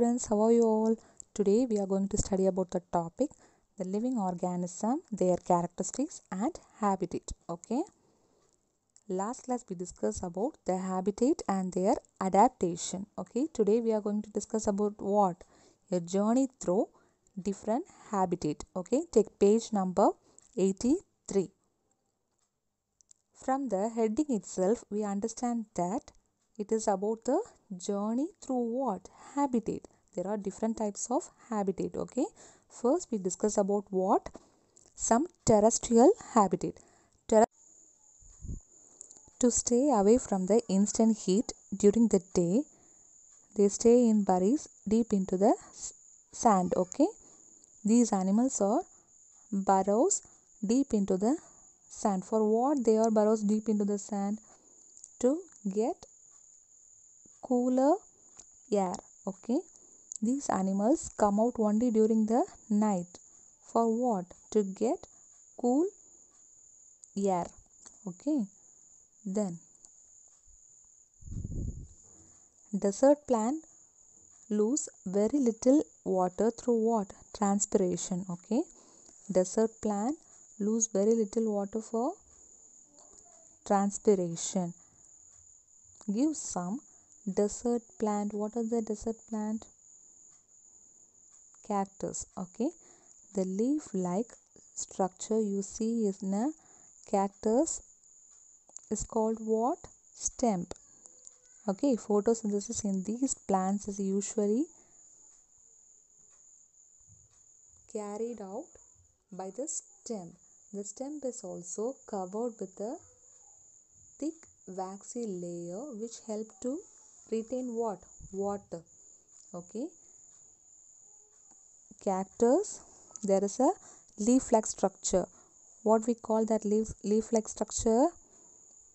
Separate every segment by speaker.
Speaker 1: students, how are you all? Today we are going to study about the topic the living organism, their characteristics and habitat. Okay. Last class we discussed about the habitat and their adaptation. Okay. Today we are going to discuss about what? A journey through different habitat. Okay. Take page number 83. From the heading itself, we understand that it is about the journey through what? Habitat. There are different types of habitat. Okay. First, we discuss about what? Some terrestrial habitat. To stay away from the instant heat during the day, they stay in burrows deep into the sand. Okay. These animals are burrows deep into the sand. For what they are burrows deep into the sand? To get cooler air. Okay. These animals come out only during the night. For what? To get cool air. Okay. Then desert plant lose very little water through what? Transpiration. Okay. Desert plant lose very little water for transpiration. Give some desert plant. What are the desert plant? Cactus. Okay. The leaf like structure you see in a cactus is called what? Stem. Okay. Photosynthesis in these plants is usually carried out by the stem. The stem is also covered with a thick waxy layer which help to retain what? Water. Okay. Cactus, there is a leaf-like structure. What we call that leaf-like structure?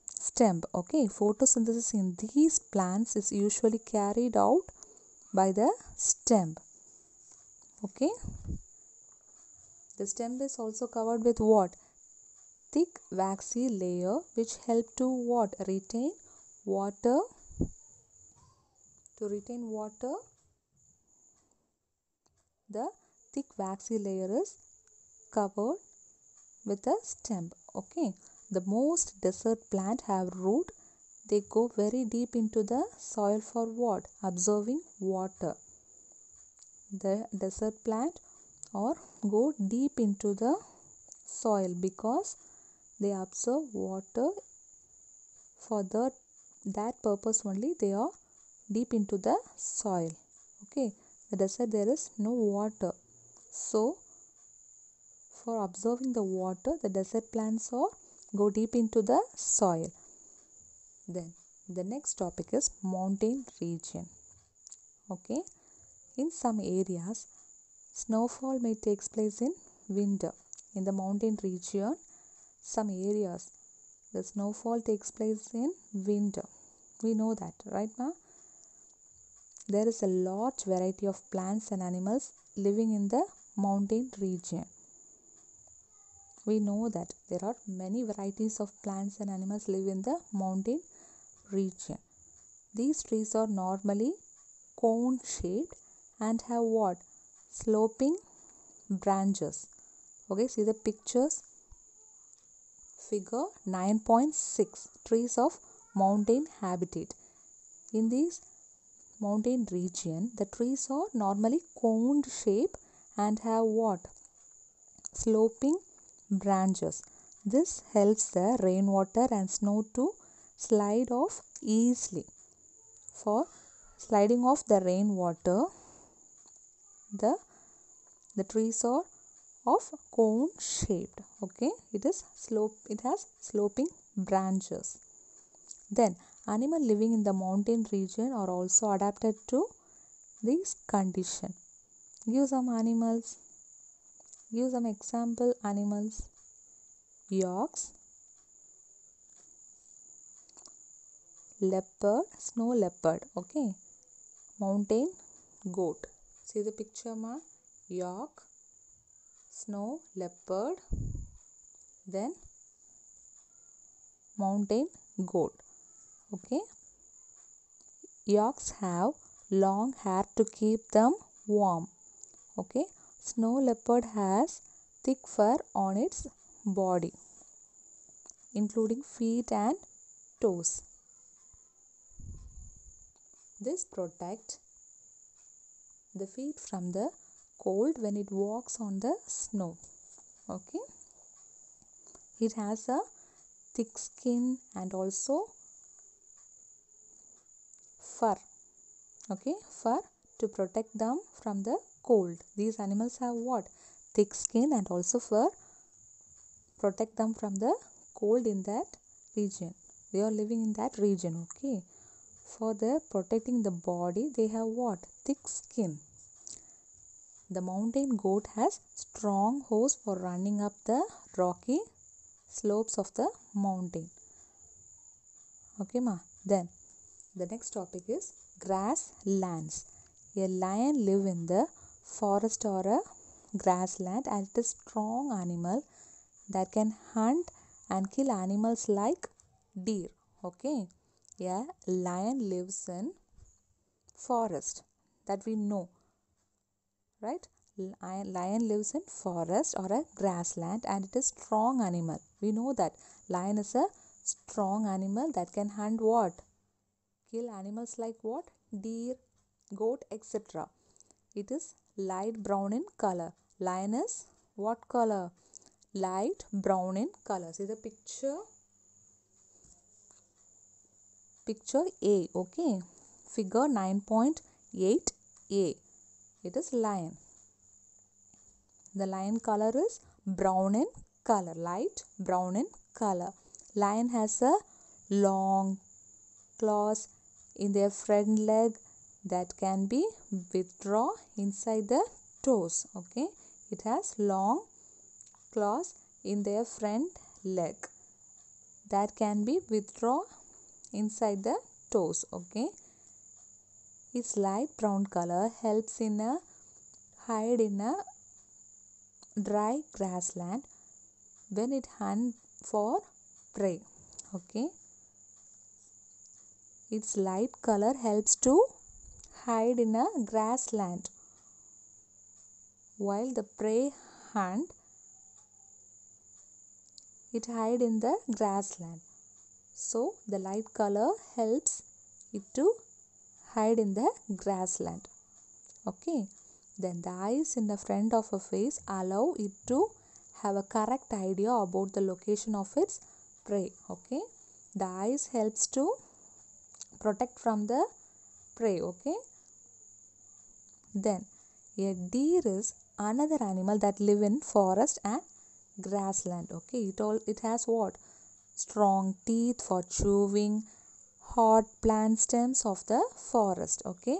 Speaker 1: Stem. Okay. Photosynthesis in these plants is usually carried out by the stem. Okay. The stem is also covered with what? Thick waxy layer which help to what? Retain water. To retain water, the thick waxy layer is covered with a stem. Okay. The most desert plant have root. They go very deep into the soil for what? Absorbing water. The desert plant or go deep into the soil because they absorb water. For that purpose only they are deep into the soil. Okay. The desert there is no water. So for absorbing the water, the desert plants are go deep into the soil. Then the next topic is mountain region. Okay. In some areas, snowfall may take place in winter. In the mountain region, some areas, the snowfall takes place in winter. We know that, right, ma? There is a large variety of plants and animals living in the mountain region. We know that there are many varieties of plants and animals live in the mountain region. These trees are normally cone shaped and have what? Sloping branches. Okay, see the pictures. Figure 9.6 trees of mountain habitat. In this mountain region, the trees are normally cone shaped and have what? Sloping branches. This helps the rainwater and snow to slide off easily. For sliding off the rainwater, the trees are of cone shaped. Okay, it has sloping branches. Then animal living in the mountain region are also adapted to this condition. Give some animals. Give some example animals. Yaks, leopard, snow leopard. Okay. Mountain goat. See the picture, ma? Yak, snow leopard, then mountain goat. Okay. Yaks have long hair to keep them warm. Okay, snow leopard has thick fur on its body, including feet and toes. This protects the feet from the cold when it walks on the snow. Okay, it has a thick skin and also fur. Okay, fur to protect them from the cold. These animals have what? Thick skin and also fur, protect them from the cold in that region. They are living in that region. Okay, for the protecting the body, they have what? Thick skin. The mountain goat has strong hose for running up the rocky slopes of the mountain. Okay, ma. Then the next topic is grasslands. A lion live in the forest or a grassland, and it is a strong animal that can hunt and kill animals like deer. Okay, a lion lives in forest, that we know, right? Lion lives in forest or a grassland, and it is strong animal. We know that lion is a strong animal that can hunt what? Kill animals like what? Deer, goat, etc. It is light brown in color. Lion is what color? Light brown in color. See the picture? Picture A. Okay. Figure 9.8a. It is lion. The lion color is brown in color. Light brown in color. Lion has a long claws in their front leg that can be withdraw inside the toes. Okay, it has long claws in their front leg that can be withdraw inside the toes. Okay, its light brown color helps in a hide in a dry grassland when it hunt for prey. Okay, its light color helps to hide in a grassland while the prey hunt. It hide in the grassland, so the light color helps it to hide in the grassland. Okay, then the eyes in the front of a face allow it to have a correct idea about the location of its prey. Okay, the eyes helps to protect from the prey. Okay, then a deer is another animal that live in forest and grassland. Okay, it has what? Strong teeth for chewing hard plant stems of the forest. Okay,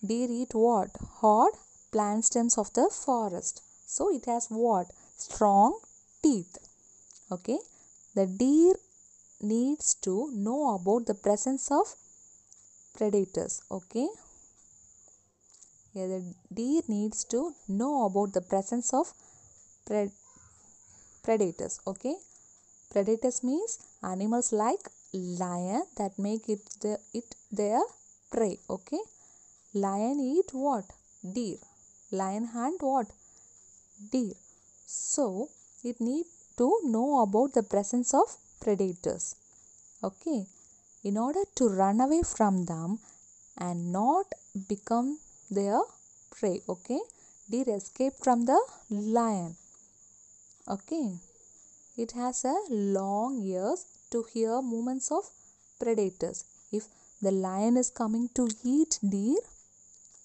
Speaker 1: deer eat what? Hard plant stems of the forest. So it has what? Strong teeth. Okay, the deer needs to know about the presence of predators. Okay, yeah, the deer needs to know about the presence of predators. Okay, predators means animals like lion that make it their prey. Okay, lion eat what? Deer. Lion hunt what? Deer. So it need to know about the presence of predators. Okay, in order to run away from them and not become their prey. Okay, deer escape from the lion. Okay, it has a long ears to hear movements of predators. If the lion is coming to eat deer,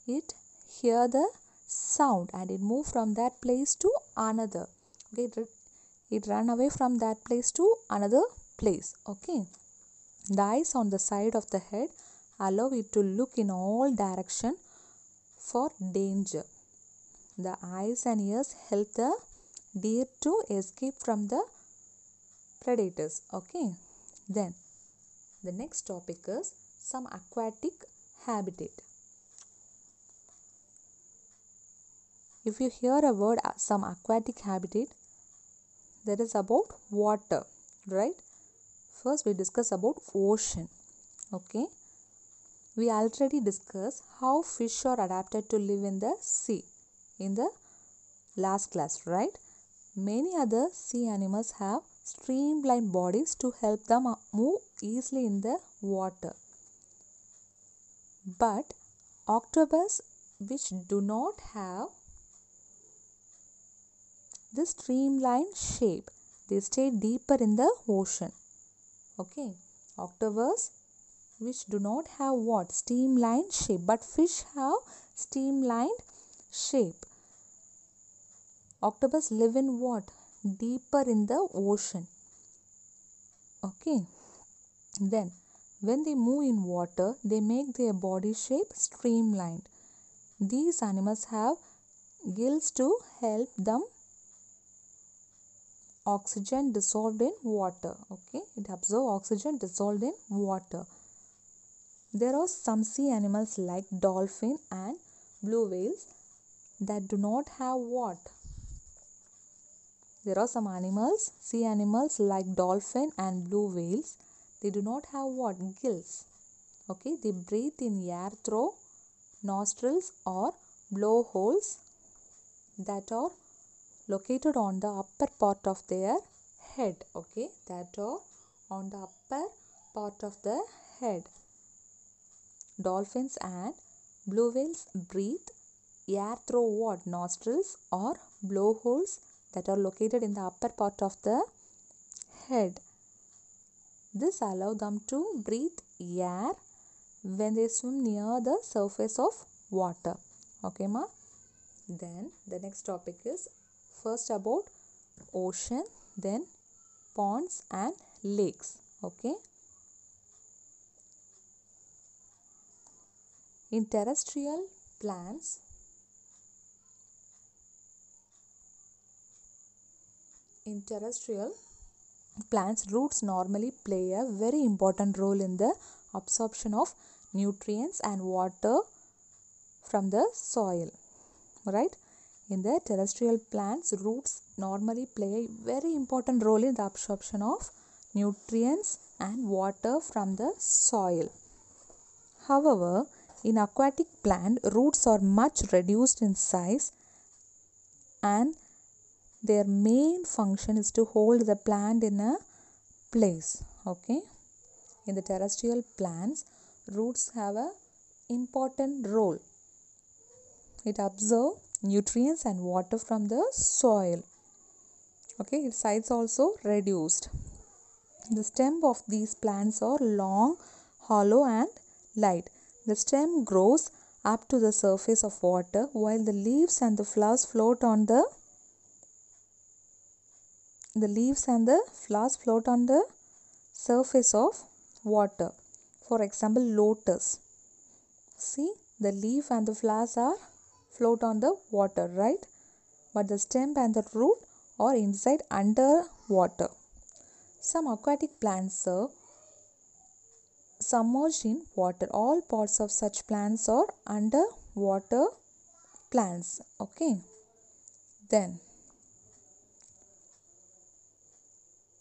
Speaker 1: it hear the sound and it move from that place to another. Okay, it run away from that place to another place. Okay, the eyes on the side of the head allow it to look in all direction for danger. The eyes and ears help the deer to escape from the predators. Okay, then the next topic is some aquatic habitat. If you hear a word some aquatic habitat, that is about water, right? First we discuss about ocean. Okay, We already discussed how fish are adapted to live in the sea in the last class, right? Many other sea animals have streamlined bodies to help them move easily in the water. But octopus, which do not have this streamlined shape, they stay deeper in the ocean. Okay, octopus which do not have what? Streamlined shape, but fish have streamlined shape. Octopus live in what? Deeper in the ocean. Okay, then when they move in water, they make their body shape streamlined. These animals have gills to help them oxygen dissolved in water. Okay, it absorbs oxygen dissolved in water. There are some sea animals like dolphin and blue whales that do not have what? There are some animals, sea animals like dolphin and blue whales. They do not have what? Gills. Okay, they breathe in air through nostrils or blowholes that are located on the upper part of their head. Okay, that are on the upper part of the head. Dolphins and blue whales breathe air through what? Nostrils or blowholes that are located in the upper part of the head. This allows them to breathe air when they swim near the surface of water. Okay, ma? Then the next topic is first about ocean, then ponds and lakes. Okay. In terrestrial plants, roots normally play a very important role in the absorption of nutrients and water from the soil, right? In the terrestrial plants, roots normally play a very important role in the absorption of nutrients and water from the soil. However, in aquatic plant, roots are much reduced in size and their main function is to hold the plant in a place. Okay. In the terrestrial plants, roots have a important role. It absorbs nutrients and water from the soil. Okay, its size also reduced. The stem of these plants are long, hollow and light. The stem grows up to the surface of water while the leaves and the flowers float on the surface of water. For example, lotus. See, the leaf and the flowers are float on the water, right? But the stem and the root are inside under water. Some aquatic plants are submerged in water. All parts of such plants are underwater plants. Okay. Then,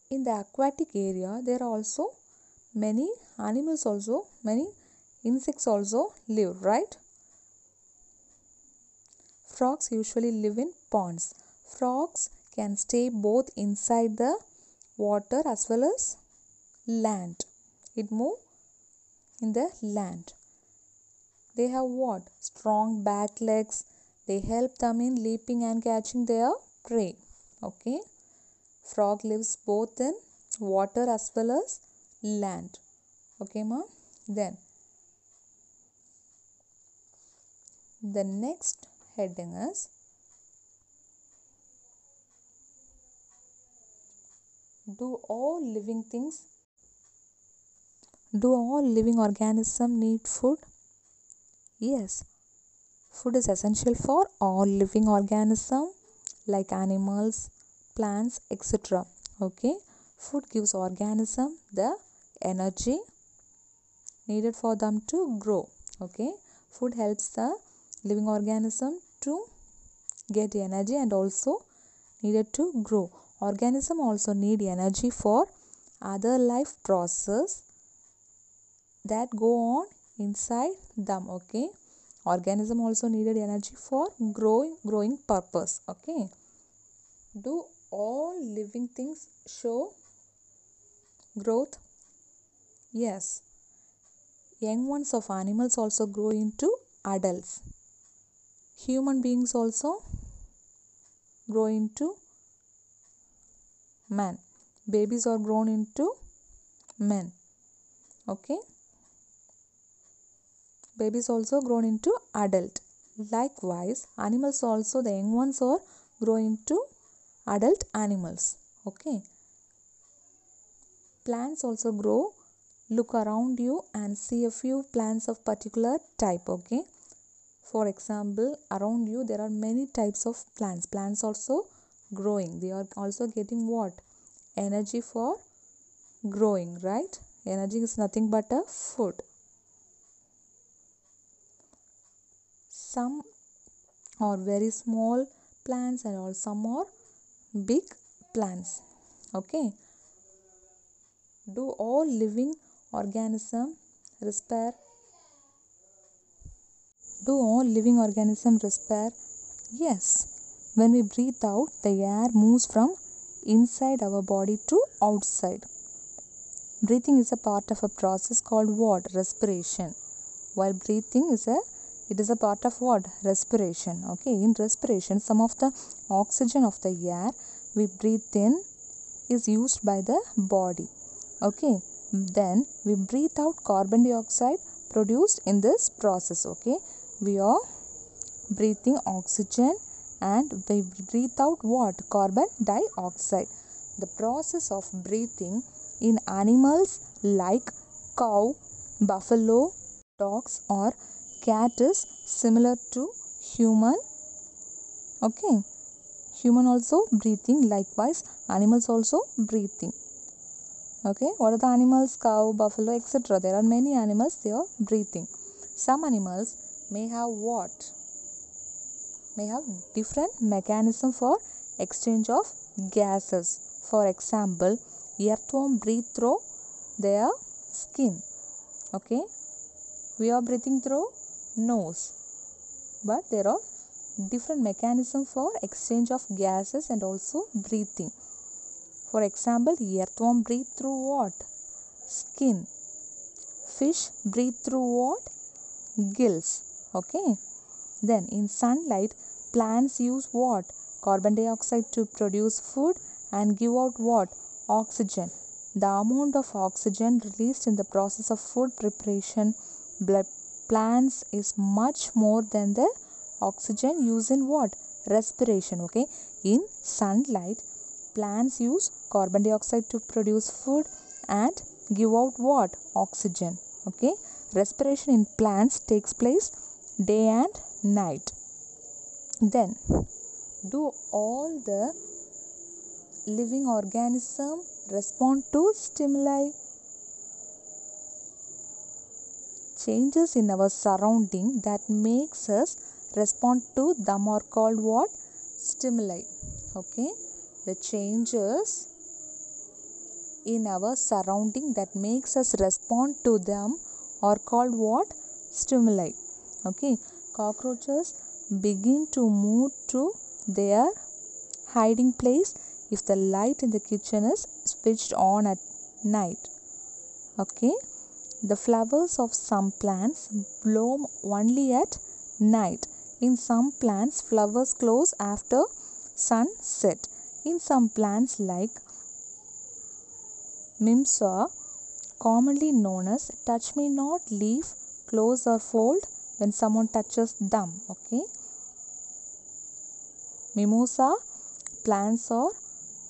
Speaker 1: in the aquatic area, there are also many animals also, many insects also live, right? Frogs usually live in ponds. Frogs can stay both inside the water as well as land. It moves in the land. They have what? Strong back legs. They help them in leaping and catching their prey. Okay. Frog lives both in water as well as land. Okay, ma? Then the next heading is do all living organisms need food? Yes. Food is essential for all living organisms like animals, plants, etc. Okay. Food gives organism the energy needed for them to grow. Okay. Food helps the living organism to get energy and also needed to grow. Organism also need energy for other life process that go on inside them. Okay, organism also needed energy for growing purpose. Okay, do all living things show growth? Yes, young ones of animals also grow into adults. Human beings also grow into man. Babies are grown into men. Okay, babies also grown into adult. Likewise, animals also, the young ones are grow into adult animals. Okay, plants also grow. Look around you and see a few plants of particular type. Okay, for example, around you there are many types of plants also growing. They are also getting what? Energy for growing, right? Energy is nothing but a food. Some are very small plants and all some are big plants. Okay, do all living organisms respire? Do all living organisms respire? Yes, when we breathe out, the air moves from inside our body to outside. Breathing is a part of a process called what? Respiration. While breathing is a part of what? Respiration. Okay, in respiration, some of the oxygen of the air we breathe in is used by the body. Okay, then we breathe out carbon dioxide produced in this process. Okay, we are breathing oxygen and we breathe out what? Carbon dioxide. The process of breathing in animals like cow, buffalo, dogs or cat is similar to human. Okay, human also breathing. Likewise, animals also breathing. Okay, what are the animals? Cow, buffalo, etc. There are many animals, they are breathing. Some animals may have what? May have different mechanism for exchange of gases. For example, earthworm breathe through their skin. Okay, we are breathing through nose, but there are different mechanism for exchange of gases and also breathing. For example, earthworm breathe through what? Skin. Fish breathe through what? Gills. Okay, then in sunlight, plants use what? Carbon dioxide to produce food and give out what? Oxygen. The amount of oxygen released in the process of food preparation by plants is much more than the oxygen used in what? Respiration. Okay, in sunlight, plants use carbon dioxide to produce food and give out what? Oxygen. Okay, respiration in plants takes place day and night. Then, do all the living organisms respond to stimuli? Changes in our surrounding that makes us respond to them are called what? Stimuli. Okay, the changes in our surrounding that makes us respond to them are called what? Stimuli. Okay, cockroaches begin to move to their hiding place if the light in the kitchen is switched on at night. Okay, the flowers of some plants bloom only at night. In some plants, flowers close after sunset. In some plants like mimosa, commonly known as touch me not leaf, close or fold when someone touches them. Okay, mimosa plants are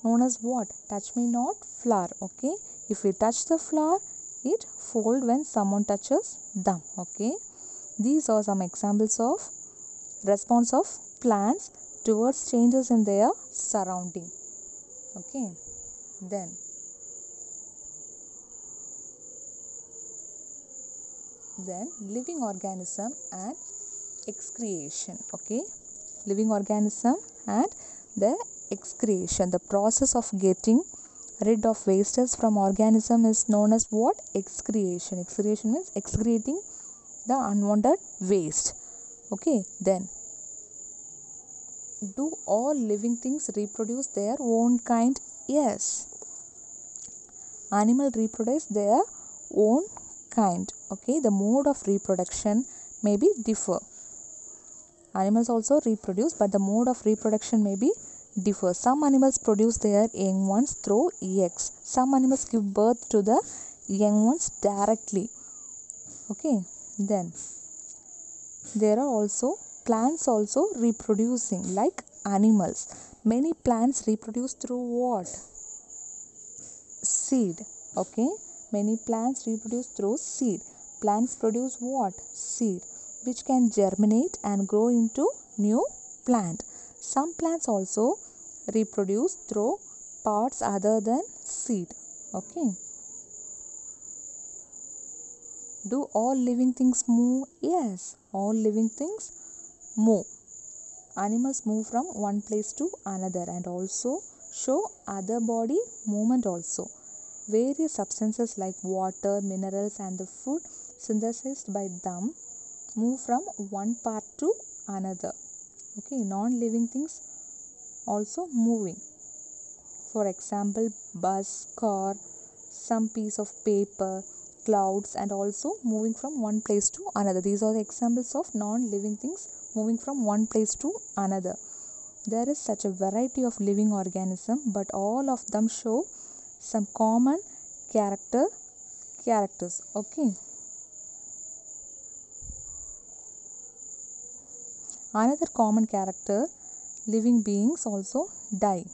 Speaker 1: known as what? Touch me not flower. Okay, if we touch the flower, it fold when someone touches them. Okay, these are some examples of response of plants towards changes in their surrounding. Okay, then living organism and excretion. Okay, living organism and the excretion. The process of getting rid of wastes from organism is known as what? Excretion. Excretion means excreting the unwanted waste. Okay, then do all living things reproduce their own kind? Yes. Animal reproduce their own kind. Okay, the mode of reproduction may be differ. Animals also reproduce, but the mode of reproduction may be differ. Some animals produce their young ones through eggs. Some animals give birth to the young ones directly. Okay, then there are also plants also reproducing like animals. Many plants reproduce through what? Seed. Okay, many plants reproduce through seed. Plants produce what? Seed, which can germinate and grow into new plant. Some plants also reproduce through parts other than seed. Okay, do all living things move? Yes, all living things move. Animals move from one place to another and also show other body movement also. Various substances like water, minerals and the food synthesized by them move from one part to another. Okay, non-living things also moving. For example, bus, car, some piece of paper, clouds and also moving from one place to another. These are the examples of non-living things moving from one place to another. There is such a variety of living organisms, but all of them show some common characters. Okay. Another common character, living beings also die.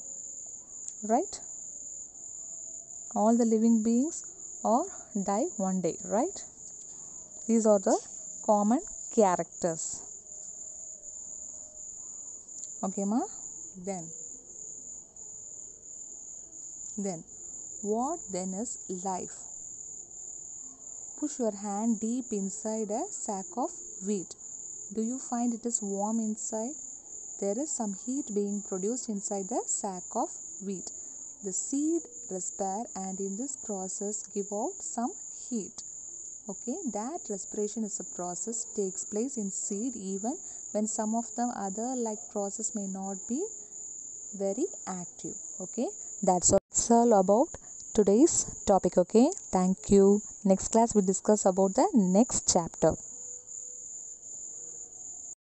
Speaker 1: Right? All the living beings or die one day, right? These are the common characters. Okay, ma? Then what then is life? Push your hand deep inside a sack of wheat. Do you find it is warm inside? There is some heat being produced inside the sack of wheat. The seed respire and in this process give out some heat. Okay, that respiration is a process takes place in seed even when some of the other like process may not be very active. Okay, that's all about today's topic. Okay, thank you. Next class we discuss about the next chapter.